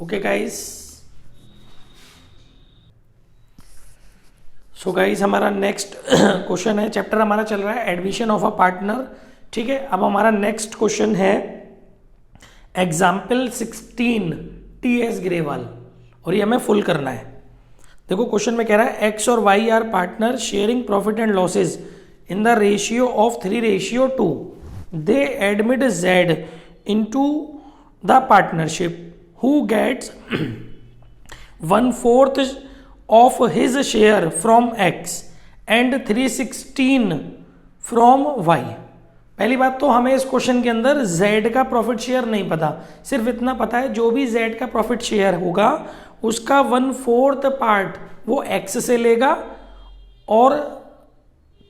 Okay guys, so guys हमारा next question है, chapter हमारा चल रहा है एडमिशन ऑफ अ पार्टनर। ठीक है, अब हमारा नेक्स्ट क्वेश्चन है एग्जाम्पल 16 टी.एस. ग्रेवाल, और ये हमें फुल करना है। देखो क्वेश्चन में कह रहा है एक्स और Y are partner sharing profit and losses in the ratio of 3:2। They admit Z into the partnership who gets 1/4 of his share from x and 3/16 from y। पहली बात तो हमें इस क्वेश्चन के अंदर z का प्रॉफिट शेयर नहीं पता, सिर्फ इतना पता है जो भी z का प्रॉफिट शेयर होगा उसका 1/4 पार्ट वो x से लेगा और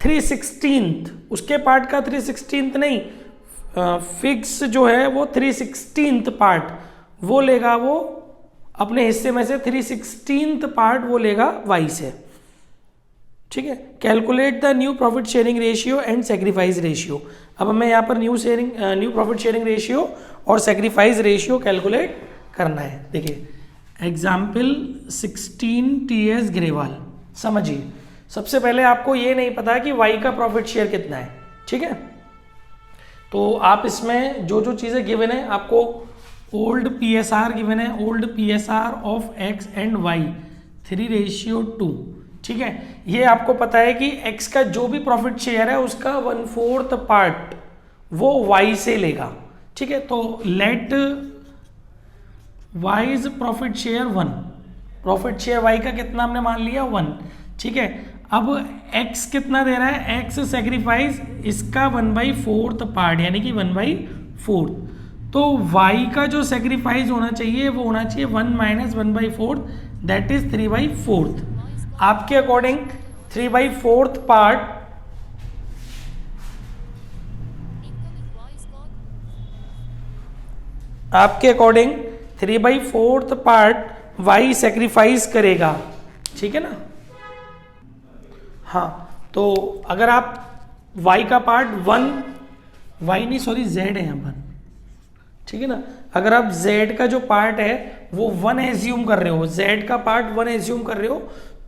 3/16 उसके पार्ट का 3/16 नहीं, फिक्स जो है वो 3/16 पार्ट वो लेगा, वो अपने हिस्से में से 3/16 पार्ट वो लेगा वाई से। ठीक है, calculate the new profit sharing ratio and sacrifice ratio. अब हमें यहाँ पर न्यू प्रॉफिट शेयरिंग रेशियो और सेक्रीफाइस रेशियो कैलकुलेट करना है। देखिए एग्जाम्पल 16 टी.एस. ग्रेवाल, समझिए सबसे पहले आपको ये नहीं पता कि वाई का प्रॉफिट शेयर कितना है। ठीक है, तो आप इसमें जो जो चीज़ें गिवन है, आपको ओल्ड PSR गिवन है, old PSR of x and y 3:2। ठीक है, ये आपको पता है कि x का जो भी प्रॉफिट शेयर है उसका 1/4 पार्ट वो y से लेगा। ठीक है, तो let y is profit share 1, profit share y का कितना हमने मान लिया 1। ठीक है, अब x कितना दे रहा है, x सेक्रीफाइस इसका 1/4 पार्ट यानी कि 1/4, तो y का जो सेक्रीफाइस होना चाहिए वो होना चाहिए 1 - 1/4 दैट इज 3/4। आपके according 3/4 part part y sacrifice करेगा। ठीक है ना। हाँ, तो अगर आप y का पार्ट z है यहाँ पर। ठीक है ना, अगर आप z का जो पार्ट है वो 1 एज्यूम कर रहे हो, z का पार्ट 1 एज्यूम कर रहे हो,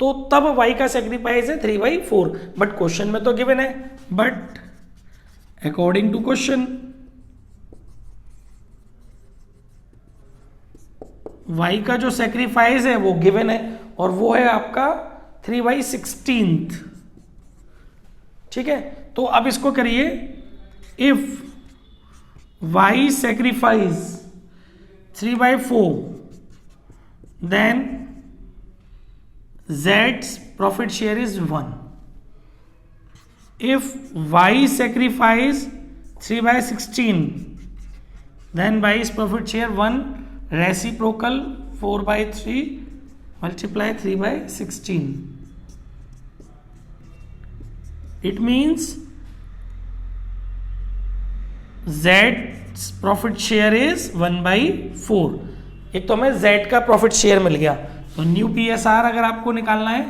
तो तब y का सेक्रीफाइस है 3/4। बट क्वेश्चन में तो गिवन है, but according to question y का जो सेक्रीफाइस है वो गिवन है और वो है आपका 3/16। ठीक है, तो अब इसको करिए, if y sacrifice 3/4 then z's profit share is 1। if y sacrifice 3/16 then y's profit share 1, reciprocal 4/3 multiply 3/16, it means z profit share is 1/4। एक तो हमें z का प्रॉफिट शेयर मिल गया, तो न्यू PSR अगर आपको निकालना है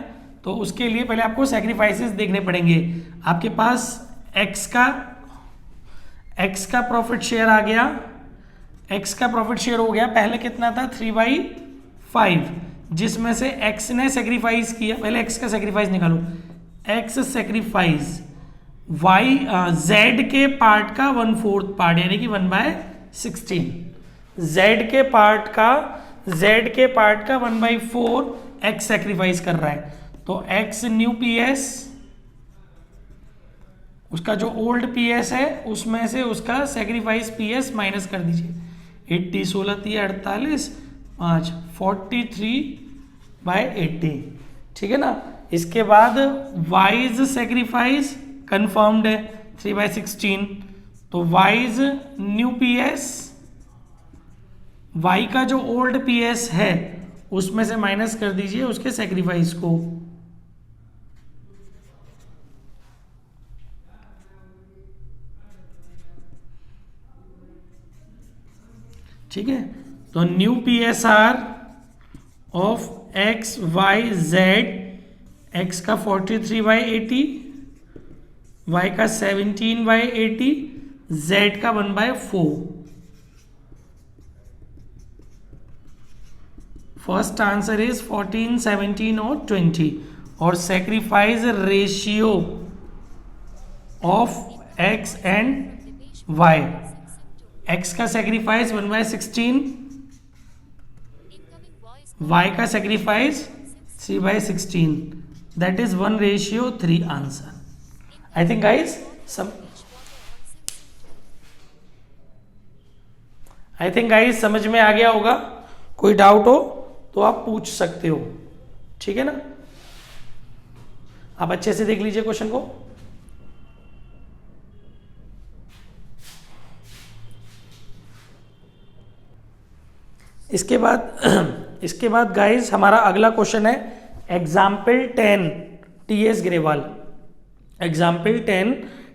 तो उसके लिए पहले आपको सेक्रीफाइसेस देखने पड़ेंगे। आपके पास x का प्रॉफिट शेयर आ गया, x का प्रॉफिट शेयर हो गया, पहले कितना था 3/5, जिसमें से x ने सेक्रीफाइस किया, पहले x का सेक्रीफाइस निकालो, x सेक्रीफाइस z के पार्ट का 1/4 पार्ट यानी कि 1/16, z के पार्ट का 1/4 x सेक्रीफाइस कर रहा है, तो x न्यू PS उसका जो ओल्ड PS है उसमें से उसका सेक्रीफाइस PS माइनस कर दीजिए, 80 16 3 48 5 43/80। ठीक है ना। इसके बाद वाइज सेक्रीफाइस कंफर्म्ड है 3/16, तो वाइज न्यू PS y का जो ओल्ड PS है उसमें से माइनस कर दीजिए उसके सेक्रीफाइस को। ठीक है, तो new PSR of x y z, x का 43/80, y का 17/80, z का 1/4। फर्स्ट आंसर इज 14, 17 और 20। और sacrifice ratio of X and Y, X का सेक्रीफाइस 1/16, वाई का sacrifice 3/16, that is 1:3 answer. I think guys समझ में आ गया होगा। कोई डाउट हो तो आप पूछ सकते हो, ठीक है ना। आप अच्छे से देख लीजिए क्वेश्चन को। इसके बाद गाइस हमारा अगला क्वेश्चन है example 10 TS Grewal. Example 10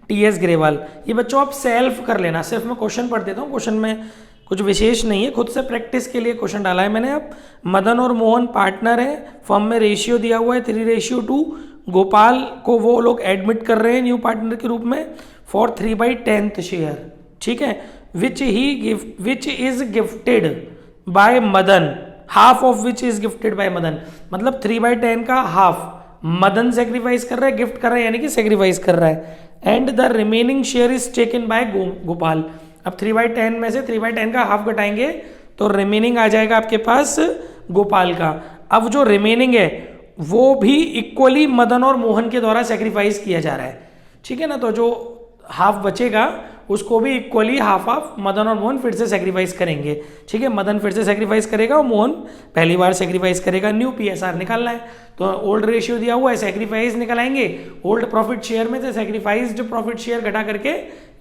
TS Grewal, ये बच्चों आप सेल्फ कर लेना। सिर्फ मैं क्वेश्चन पढ़ देता हूँ, क्वेश्चन में कुछ विशेष नहीं है, खुद से प्रैक्टिस के लिए क्वेश्चन डाला है मैंने। अब मदन और मोहन पार्टनर है, फर्म में रेशियो दिया हुआ है 3:2। गोपाल को वो लोग एडमिट कर रहे हैं न्यू पार्टनर के रूप में फॉर 3/10 शेयर, ठीक है। Which is gifted bye Madan, half of which is gifted bye Madan, मतलब 3/10 का हाफ मदन सेक्रीफाइस कर रहा है, गिफ्ट कर रहा है, यानी कि सेक्रीफाइस कर रहा है। And the remaining share is taken by Gopal. अब 3/10 में से 3/10 का हाफ घटाएंगे तो रिमेनिंग आ जाएगा आपके पास गोपाल का। अब जो रिमेनिंग है वो भी इक्वली मदन और मोहन के द्वारा सेक्रीफाइस किया जा रहा है, ठीक है ना। तो जो हाफ बचेगा उसको भी इक्वली हाफ मदन और मोहन फिर से सेक्रीफाइस करेंगे, ठीक है। मदन फिर से सेक्रीफाइस करेगा और मोहन पहली बार सेक्रीफाइस करेगा। न्यू पीएसआर निकालना है, तो ओल्ड रेशियो दिया हुआ है, सेक्रीफाइस निकालेंगे। ओल्ड प्रॉफिट शेयर में से सेक्रीफाइस्ड प्रॉफिट शेयर घटा करके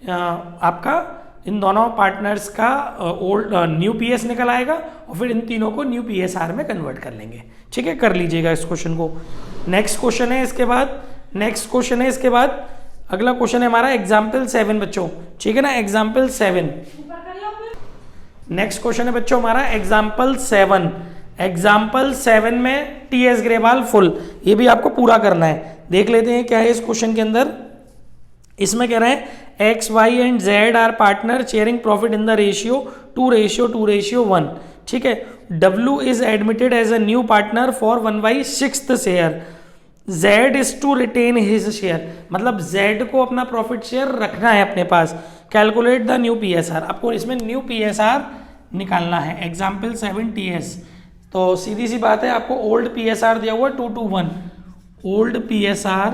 आपका इन दोनों पार्टनर्स का ओल्ड न्यू पीएस निकल आएगा और फिर इन तीनों को न्यू पीएसआर में कन्वर्ट कर लेंगे, ठीक है। कर लीजिएगा इस क्वेश्चन को। नेक्स्ट क्वेश्चन है इसके बाद अगला क्वेश्चन है हमारा एग्जाम्पल 7 बच्चों, ठीक है ना। एग्जाम्पल 7, नेक्स्ट क्वेश्चन है बच्चों हमारा एग्जाम्पल 7। एग्जाम्पल 7 में टीएस ग्रेवाल फुल, ये भी आपको पूरा करना है। देख लेते हैं क्या है इस क्वेश्चन के अंदर। इसमें कह रहे हैं X Y and Z are partner sharing profit in the ratio 2:1, ठीक है। W is admitted as a new partner for 1/6 share. Z is to retain his share, मतलब Z को अपना प्रॉफिट शेयर रखना है अपने पास। कैलकुलेट द न्यू PSR, आपको इसमें न्यू PSR निकालना है। एग्जाम्पल 7 TS, तो सीधी सी बात है, आपको ओल्ड PSR दिया हुआ 2:1, old PSR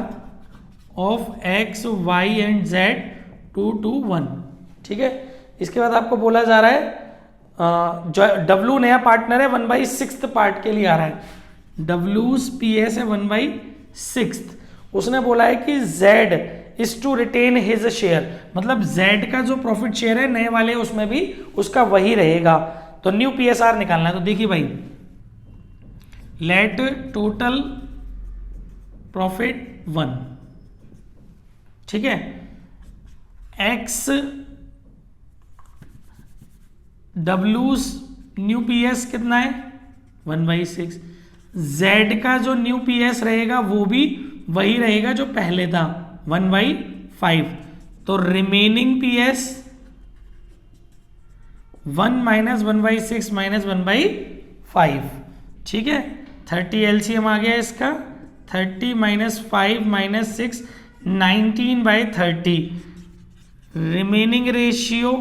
of X Y and Z 2:1, ठीक है। इसके बाद आपको बोला जा रहा है W नया पार्टनर है 1/6 पार्ट के लिए आ रहा है। W's PS है 1/6, उसने बोला है कि Z is to retain his share, मतलब Z का जो प्रॉफिट शेयर है नए वाले उसमें भी उसका वही रहेगा। तो न्यू PSR निकालना है। तो देखिए भाई, लेट टोटल प्रॉफिट 1, ठीक है। X W न्यू PS कितना है 1/6, Z का जो न्यू PS रहेगा वो भी वही रहेगा जो पहले था 1/5। तो रिमेनिंग PS 1 - 1/6 - 1/5, ठीक है। 30 LCM आ गया इसका, 30 - 5 - 6 19/30। रिमेनिंग रेशियो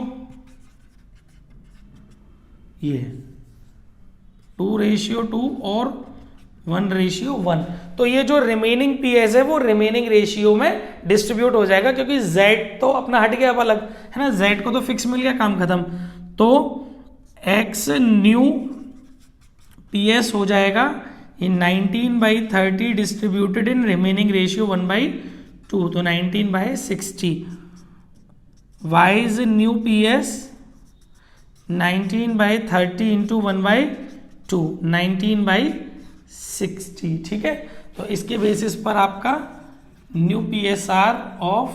ये 2:2 और 1:1। तो ये जो रिमेनिंग पीएस है वो रिमेनिंग रेशियो में डिस्ट्रीब्यूट हो जाएगा, क्योंकि Z तो अपना हट गया अब अलग, है ना। Z को तो फिक्स मिल गया, काम खत्म। तो X न्यू PS हो जाएगा ये 19/30 डिस्ट्रीब्यूटेड इन रिमेनिंग रेशियो 1/2, तो 19/60। Y is new PS 19/30 into 1/2, 19/60, ठीक है। तो इसके बेसिस पर आपका new PSR of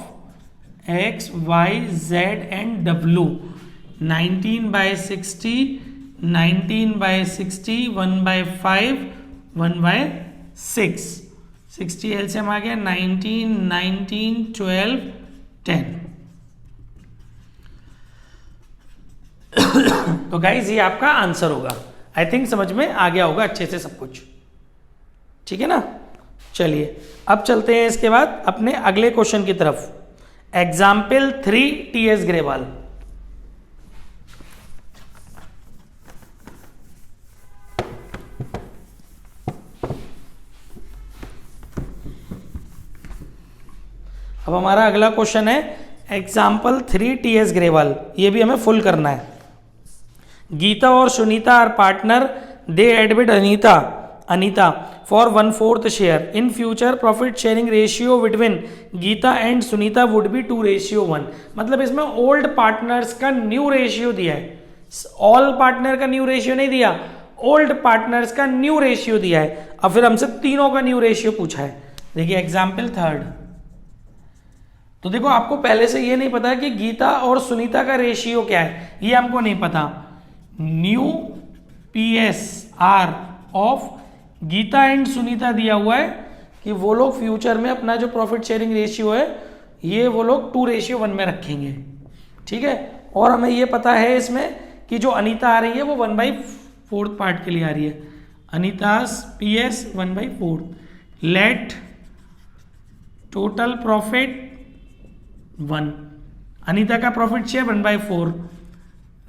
X Y Z and W 19/60, 19/60, 1/5, 1/6, 60 LCM आ गया 19, 19, 12, 10। तो गाइज ये आपका आंसर होगा। आई थिंक समझ में आ गया होगा अच्छे से सब कुछ, ठीक है ना। चलिए अब चलते हैं इसके बाद अपने अगले क्वेश्चन की तरफ। Example 3 TS Grewal. अब हमारा अगला क्वेश्चन है एग्जाम्पल 3 टीएस ग्रेवाल। ये भी हमें फुल करना है। गीता और Sunita are partner, they admit Anita for 1/4 share. In future profit sharing ratio between Geeta and Sunita would be 2:1। मतलब इसमें ओल्ड पार्टनर्स का न्यू रेशियो दिया है, ऑल पार्टनर का न्यू रेशियो नहीं दिया, ओल्ड पार्टनर्स का न्यू रेशियो दिया है। अब फिर हमसे तीनों का न्यू रेशियो पूछा है। देखिए एग्जाम्पल 3। तो देखो आपको पहले से ये नहीं पता कि गीता और सुनीता का रेशियो क्या है, ये हमको नहीं पता। New PSR of Geeta and Sunita दिया हुआ है कि वो लोग फ्यूचर में अपना जो प्रॉफिट शेयरिंग रेशियो है ये वो लोग 2:1 में रखेंगे, ठीक है। और हमें ये पता है इसमें कि जो अनीता आ रही है वो 1/4 पार्ट के लिए आ रही है। Anita's PS 1/4। Let total profit 1। Anita का profit share 1/4,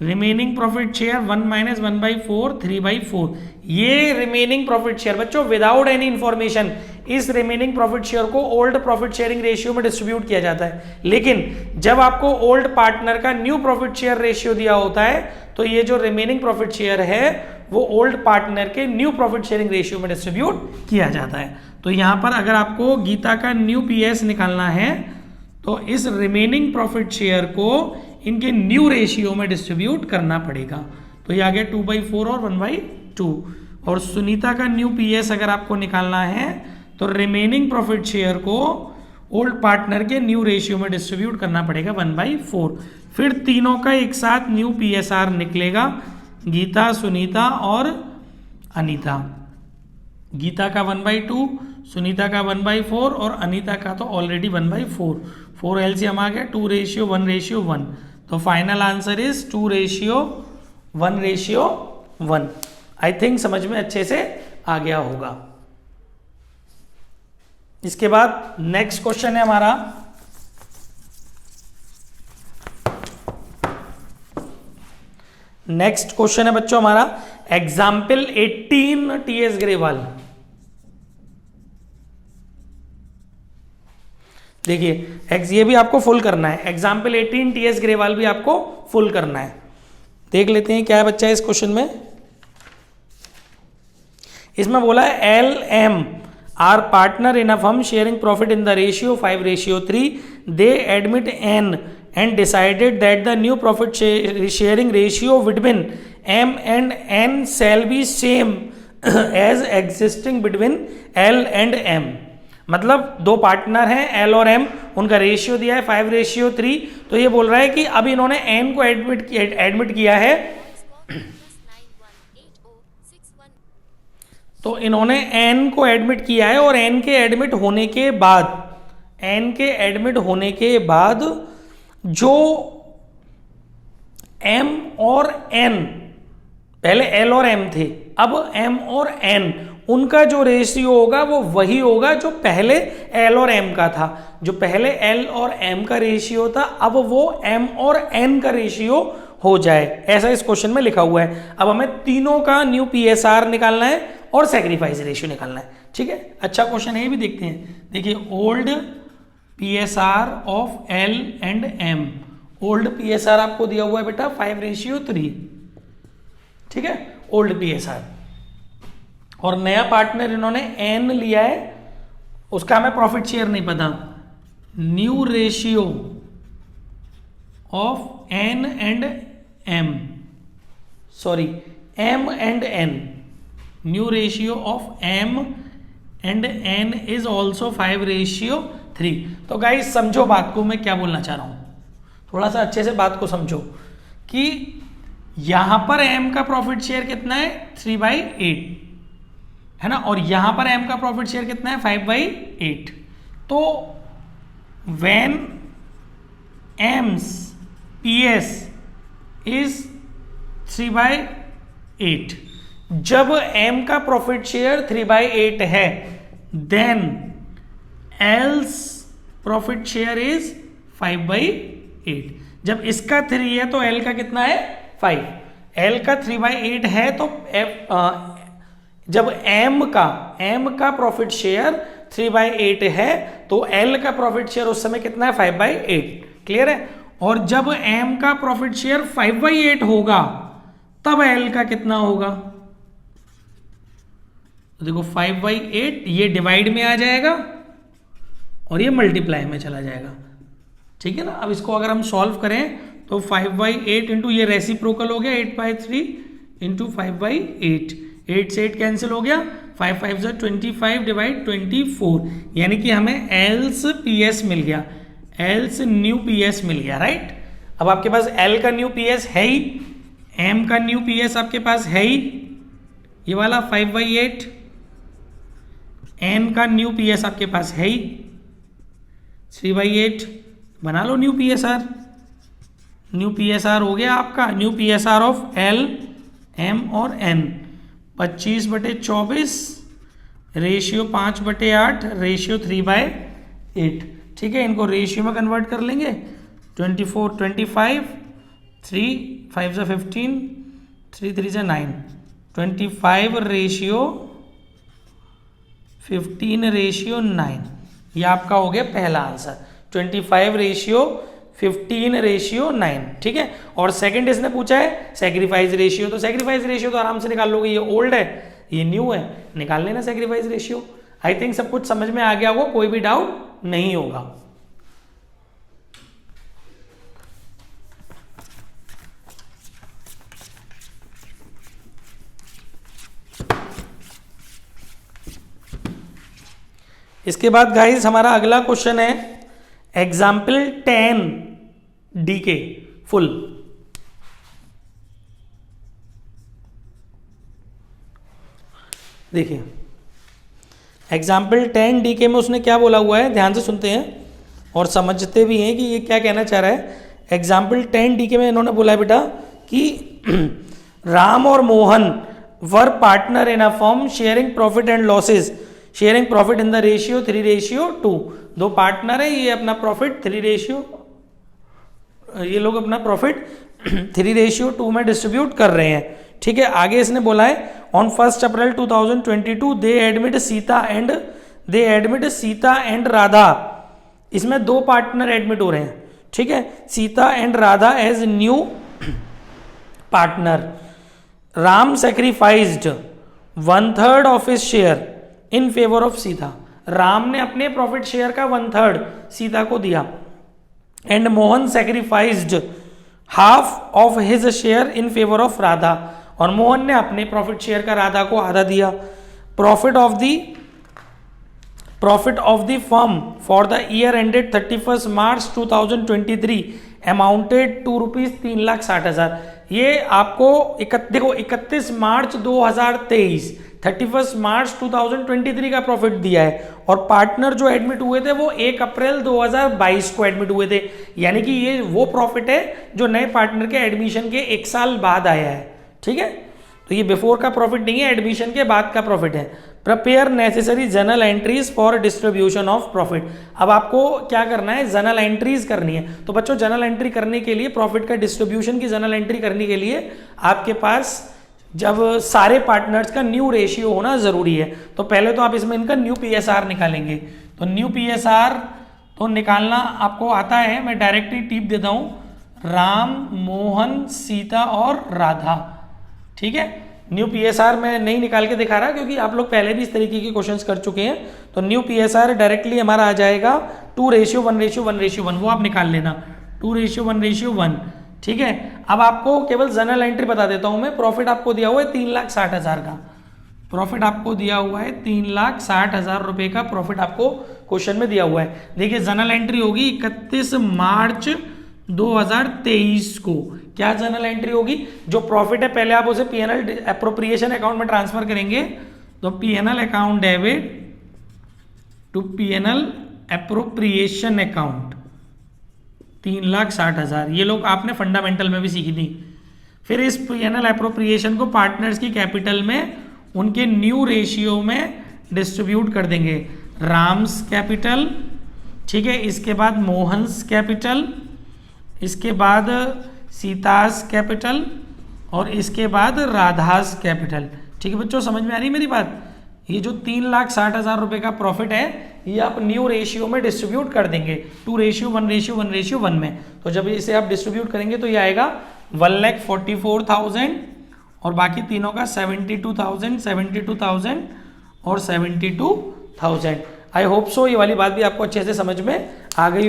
remaining profit share 1 - 1/4 3/4। ये रिमेनिंग प्रॉफिट शेयर बच्चों विदाउट एनी इंफॉर्मेशन इस रिमेनिंग प्रॉफिट शेयर को ओल्ड प्रॉफिट शेयरिंग रेशियो में डिस्ट्रीब्यूट किया जाता है। लेकिन जब आपको ओल्ड पार्टनर का न्यू प्रॉफिट शेयर रेशियो दिया होता है तो ये जो रिमेनिंग प्रॉफिट शेयर है वो ओल्ड पार्टनर के न्यू प्रॉफिट शेयरिंग रेशियो में डिस्ट्रीब्यूट किया जाता है। तो यहां पर अगर आपको गीता का न्यू PS निकालना है तो इस रिमेनिंग प्रॉफिट शेयर को इनके न्यू रेशियो में डिस्ट्रीब्यूट करना पड़ेगा। तो ये आ गया 2/4 और 1/2। और सुनीता का न्यू PS अगर आपको निकालना है तो रिमेनिंग प्रॉफिट शेयर को ओल्ड पार्टनर के न्यू रेशियो में डिस्ट्रीब्यूट करना पड़ेगा 1/4। फिर तीनों का एक साथ न्यू PSR निकलेगा, गीता, सुनीता और अनीता। गीता का 1/2, सुनीता का 1/4 और अनीता का तो ऑलरेडी 1/4। 4 LCM आ गया 2:1:1। तो final answer is 2:1:1। I think समझ में अच्छे से आ गया होगा। इसके बाद नेक्स्ट क्वेश्चन है हमारा नेक्स्ट क्वेश्चन है बच्चों हमारा एग्जाम्पल 18 TS ग्रेवाल। देखिए ये भी आपको फुल करना है। एग्जाम्पल 18 TS ग्रेवाल भी आपको फुल करना है। देख लेते हैं क्या है बच्चा इस क्वेश्चन में। इसमें बोला है LM are partner in a firm sharing profit in the ratio 5:3। They admit N and decided that the new profit sharing ratio between M and N shall be same as existing between L and M। मतलब दो partner हैं L और M, उनका ratio दिया है 5:3। तो ये बोल रहा है कि अब इन्होंने N को एडमिट किया है तो इन्होंने N को एडमिट किया है और N के एडमिट होने के बाद जो M और N, पहले L और M थे, अब M और N, उनका जो रेशियो होगा वो वही होगा जो पहले L और M का था। जो पहले L और M का रेशियो था अब वो M और N का रेशियो हो जाए, ऐसा इस क्वेश्चन में लिखा हुआ है। अब हमें तीनों का न्यू PSR निकालना है और सैक्रिफाइस रेशियो निकालना है, ठीक है। अच्छा क्वेश्चन है, ये भी देखते हैं। देखिए old PSR of L and M। Old PSR आपको दिया हुआ है बेटा 5:3, ठीक है, ओल्ड PSR। और नया पार्टनर इन्होंने N लिया है, उसका हमें प्रॉफिट शेयर नहीं पता। New ratio of N and M, sorry M and N, new ratio of M and N is also 5:3। तो गाइस समझो बात को, मैं क्या बोलना चाह रहा हूं, थोड़ा सा अच्छे से बात को समझो कि यहां पर M का प्रॉफिट शेयर कितना है 3/8 है ना, और यहां पर M का प्रॉफिट शेयर कितना है 5/8। तो व्हेन M's PS is 3/8, जब एम का प्रॉफिट शेयर 3/8 है, then L's profit share is 5/8। जब इसका 3 है तो एल का कितना है 5। एल का 3/8 है तो जब एम का प्रॉफिट शेयर 3/8 है तो एल का प्रॉफिट शेयर उस समय कितना है 5/8। क्लियर है। और जब एम का प्रॉफिट शेयर 5/8 होगा तब एल का कितना होगा, तो देखो 5/8 ये डिवाइड में आ जाएगा और ये मल्टीप्लाई में चला जाएगा। ठीक है ना। अब इसको अगर हम सॉल्व करें तो 5/8 इंटू ये रेसिप्रोकल हो गया 8/3 इंटू 5/8, 8 से 8 कैंसिल हो गया, 5 5 जा 25 डिवाइड 24, यानी कि हमें एल्स पीएस मिल गया, एल्स न्यू पीएस मिल गया। राइट। अब आपके पास एल का न्यू पीएस है ही, एम का न्यू पीएस आपके पास है ही, ये वाला 5/8, एन का न्यू पीएस आपके पास है ही 3/8, बना लो न्यू पीएसआर। न्यू पीएसआर हो गया आपका, new PSR of L, M और एन 25/24 रेशियो 5/8 रेशियो 3/8। ठीक है, इनको रेशियो में कन्वर्ट कर लेंगे। 24 25, 3 5 जा 15, 3 3 जा 9, 25 रेशियो 15 रेशियो 9, ये आपका हो गया पहला आंसर। 25 ratio 15 ratio 9। ठीक है। और सेकंड इसने पूछा है सैक्रिफाइस रेशियो, तो सैक्रिफाइस रेशियो तो आराम से निकाल लोगे, ये ओल्ड है ये न्यू है, निकाल लेना सैक्रिफाइस रेशियो। आई थिंक सब कुछ समझ में आ गया होगा, कोई भी डाउट नहीं होगा। इसके बाद गाइस हमारा अगला क्वेश्चन है एग्जाम्पल 10 डीके फुल। देखिए एग्जाम्पल 10 डीके में उसने क्या बोला हुआ है, ध्यान से सुनते हैं और समझते भी हैं कि ये क्या कहना चाह रहा है। एग्जाम्पल 10 डीके में इन्होंने बोला है बेटा कि राम और Mohan were partner in a firm sharing profit and losses, sharing profit in the ratio 3:2। दो पार्टनर है, ये अपना प्रॉफिट 3 ये लोग अपना प्रॉफिट 3:2 में डिस्ट्रीब्यूट कर रहे हैं। ठीक है। आगे इसने बोला है on 1 April 2022 they admit Sita and Radha. इसमें दो पार्टनर एडमिट हो रहे हैं। ठीक है। Sita and Radha as new partner. Ram sacrificed 1/3 of his share in favour of Sita. Ram ने अपने प्रॉफिट शेयर का 1/3 सीता को दिया। And Mohan sacrificed half of his share in favour of Radha. और मोहन ने अपने प्रॉफिट शेयर का राधा को आधा दिया। Profit of the firm for the year ended 31 March 2023 amounted to ₹3,60,000। ये आपको देखो 31 मार्च 2023 31 मार्च 2023 का प्रॉफिट दिया है। और पार्टनर जो एडमिट हुए थे वो 1 अप्रैल 2022 को एडमिट हुए थे, यानी कि ये वो प्रॉफिट है जो नए पार्टनर के एडमिशन के 1 साल बाद आया है। ठीक है। तो ये बिफोर का प्रॉफिट नहीं है, एडमिशन के बाद का प्रॉफिट है। Prepare necessary journal entries for distribution of profit. अब आपको क्या करना है, जर्नल एंट्रीज करनी है। तो बच्चों जर्नल एंट्री करने के लिए, प्रॉफिट का डिस्ट्रीब्यूशन की जर्नल एंट्री करने के लिए आपके पास जब सारे पार्टनर्स का न्यू रेशियो होना जरूरी है। तो पहले तो आप इसमें इनका न्यू पीएसआर निकालेंगे। तो न्यू पीएसआर तो निकालना आपको आता है, मैं डायरेक्ट ही टिप देता हूं, राम, मोहन, सीता और राधा। ठीक है। न्यू पीएसआर मैं नहीं निकाल के दिखा रहा क्योंकि आप लोग पहले भी इस तरीके के क्वेश्चंस कर चुके हैं। तो न्यू पीएसआर डायरेक्टली हमारा आ जाएगा 2:1:1:1, वो आप निकाल लेना 2:1:1। ठीक है। अब आपको केवल जर्नल एंट्री बता देता हूं मैं। प्रॉफिट आपको दिया हुआ है 3,60,000 का। प्रॉफिट आपको दिया हुआ है 3,60,000 रुपए का प्रॉफिट आपको क्वेश्चन में दिया हुआ है। देखिए जर्नल एंट्री होगी 31 मार्च 2023 को। क्या जर्नल एंट्री होगी, जो प्रॉफिट है पहले आप उसे पीएनएल एप्रोप्रिएशन अकाउंट में ट्रांसफर करेंगे। तो PNL account debit to PNL appropriation account 3,60,000। ये लोग आपने फंडामेंटल में भी सीखी थी। फिर इस पीएनएल अप्रोप्रिएशन को पार्टनर्स की कैपिटल में उनके न्यू रेशियो में डिस्ट्रीब्यूट कर देंगे। राम्स कैपिटल, ठीक है, इसके बाद मोहन्स कैपिटल, इसके बाद सीतास कैपिटल और इसके बाद राधास कैपिटल। ठीक है बच्चों, समझ में आ रही है मेरी बात? ये जो 3,60,000 रुपए का प्रॉफिट है ये आप न्यू रेशियो में डिस्ट्रीब्यूट कर देंगे 2:1:1:1 में। तो जब इसे आप डिस्ट्रीब्यूट करेंगे तो ये आएगा 1,44,000 और बाकी तीनों का 72,000, 72,000 और 72,000। आई होप सो ये वाली बात भी आपको अच्छे से समझ में आ गई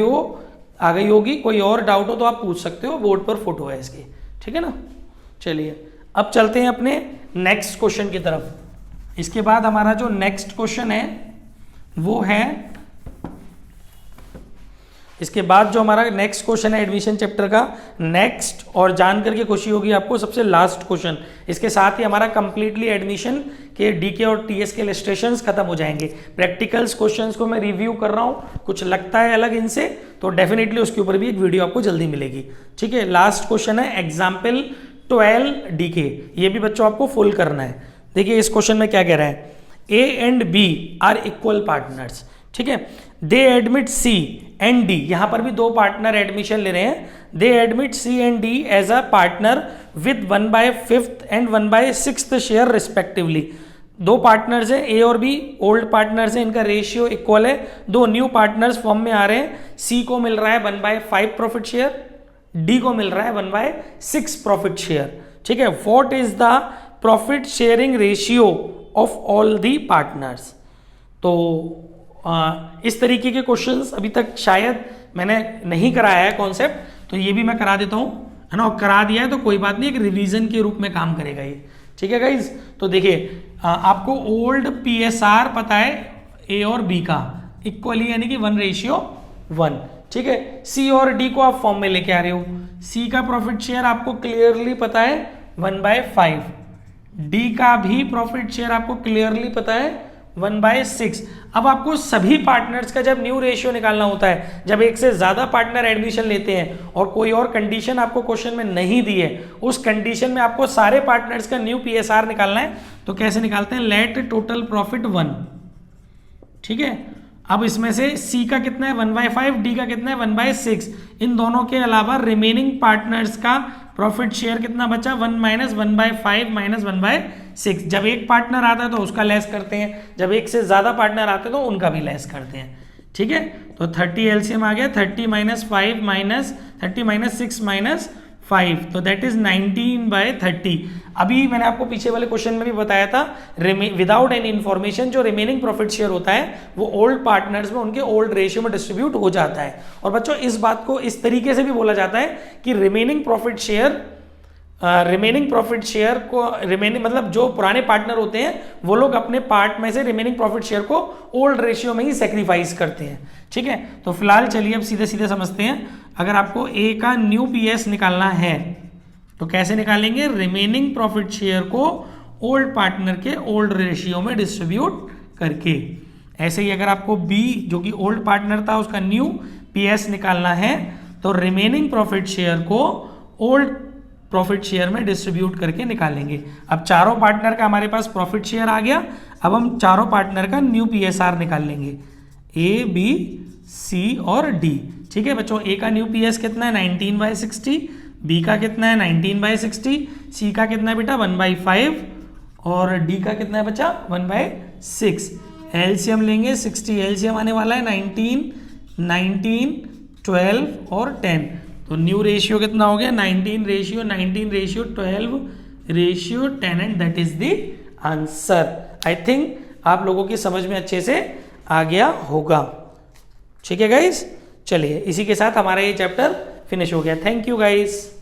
होगी। कोई और डाउट हो तो आप पूछ सकते हो, बोर्ड पर फोटो है इसकी, ठीक है ना। चलिए अब चलते हैं अपने नेक्स्ट क्वेश्चन की तरफ। इसके बाद हमारा जो नेक्स्ट क्वेश्चन है वो है, इसके बाद जो हमारा नेक्स्ट क्वेश्चन है एडमिशन चैप्टर का नेक्स्ट, और जान करके खुशी होगी आपको, सबसे लास्ट क्वेश्चन। इसके साथ ही हमारा कंप्लीटली एडमिशन के डीके और टीएस के इलस्ट्रेशंस खत्म हो जाएंगे। प्रैक्टिकल्स क्वेश्चंस को मैं रिव्यू कर रहा हूँ, कुछ लगता है अलग इनसे तो डेफिनेटली उसके ऊपर भी एक वीडियो आपको जल्दी मिलेगी। ठीक है, लास्ट क्वेश्चन है एग्जाम्पल 12 डीके, ये भी बच्चों आपको फुल करना है। देखिए इस क्वेश्चन में क्या कह रहा है, A and B are equal partners. ठीक है, they admit C and D, यहां पर भी दो पार्टनर एडमिशन ले रहे हैं। They admit C and D as a partner with 1/5 and 1/6 share respectively. दो पार्टनर्स हैं ए और बी, ओल्ड पार्टनर्स हैं, इनका रेशियो इक्वल है। दो न्यू पार्टनर्स फॉर्म में आ रहे हैं। सी को मिल रहा है 1/5 प्रॉफिट शेयर, डी को मिल रहा है 1/6 प्रॉफिट शेयर। ठीक है, what is the profit sharing ratio of all the partners. तो इस तरीके के क्वेश्चंस अभी तक शायद मैंने नहीं कराया है कॉन्सेप्ट, तो ये भी मैं करा देता हूं, है ना। करा दिया है तो कोई बात नहीं, एक रिवीजन के रूप में काम करेगा ये। ठीक है गाइज, तो देखिए आपको ओल्ड पीएसआर पता है ए और बी का इक्वली, यानी कि 1:1। ठीक है, सी और डी को आप फॉर्म में लेके आ रहे हो। सी का प्रॉफिट शेयर आपको क्लियरली पता है 1/5, डी का भी प्रॉफिट शेयर आपको क्लियरली पता है 1/6। अब आपको सभी पार्टनर्स का जब न्यू रेशियो निकालना होता है, जब एक से ज्यादा पार्टनर एडमिशन लेते हैं और कोई और कंडीशन आपको क्वेश्चन में नहीं दी है, उस कंडीशन में आपको सारे पार्टनर्स का न्यू पीएसआर निकालना है। तो कैसे निकालते हैं, लेट टोटल प्रॉफिट 1। ठीक है, अब इसमें से सी का कितना है 1/5, डी का कितना है 1/6। इन दोनों के अलावा रिमेनिंग पार्टनर्स का प्रॉफिट शेयर कितना बचा, 1 - 1/5 - 1/6। जब एक पार्टनर आता है तो उसका लेस करते हैं, जब एक से ज्यादा पार्टनर आते हैं तो उनका भी लेस करते हैं। ठीक है, तो 30 एलसीएम आ गया, 30 - 5 - 30 - 6 - 5, तो दैट इज 19/30। अभी मैंने आपको पीछे वाले क्वेश्चन में भी बताया था, विदाउट एनी इन्फॉर्मेशन जो रिमेनिंग प्रॉफिट शेयर होता है वो ओल्ड पार्टनर्स में उनके ओल्ड रेशियो में डिस्ट्रीब्यूट हो जाता है। और बच्चों इस बात को इस तरीके से भी बोला जाता है कि रिमेनिंग प्रॉफिट शेयर को मतलब जो पुराने पार्टनर होते हैं वो लोग अपने पार्ट में से रिमेनिंग प्रॉफिट शेयर को ओल्ड रेशियो में ही सेक्रीफाइस करते हैं। ठीक है, तो फिलहाल चलिए अब सीधे सीधे समझते हैं। अगर आपको ए का न्यू पीएस निकालना है तो कैसे निकालेंगे, रिमेनिंग प्रॉफिट शेयर को ओल्ड पार्टनर के ओल्ड रेशियो में डिस्ट्रीब्यूट करके। ऐसे ही अगर आपको बी जो कि ओल्ड पार्टनर था उसका न्यू पीएस निकालना है तो रिमेनिंग प्रॉफिट शेयर को ओल्ड प्रॉफिट शेयर में डिस्ट्रीब्यूट करके निकालेंगे। अब चारों पार्टनर का हमारे पास प्रॉफिट शेयर आ गया, अब हम चारों पार्टनर का न्यू पीएसआर निकाल लेंगे, ए बी सी और डी। ठीक है बच्चों, ए का न्यू पीएस कितना है 19/60, बी का कितना है 19/60, सी का कितना है बेटा 1/5 और डी का कितना है बच्चा 1/6। एलसीएम लेंगे 60, एलसीएम आने वाला है 19, 12 और 10। तो न्यू रेशियो कितना हो गया 19:12:10 and that is the answer. I think आप लोगों की समझ में अच्छे से आ गया होगा। ठीक है गाइस, चलिए इसी के साथ हमारा ये चैप्टर फिनिश हो गया। Thank you guys.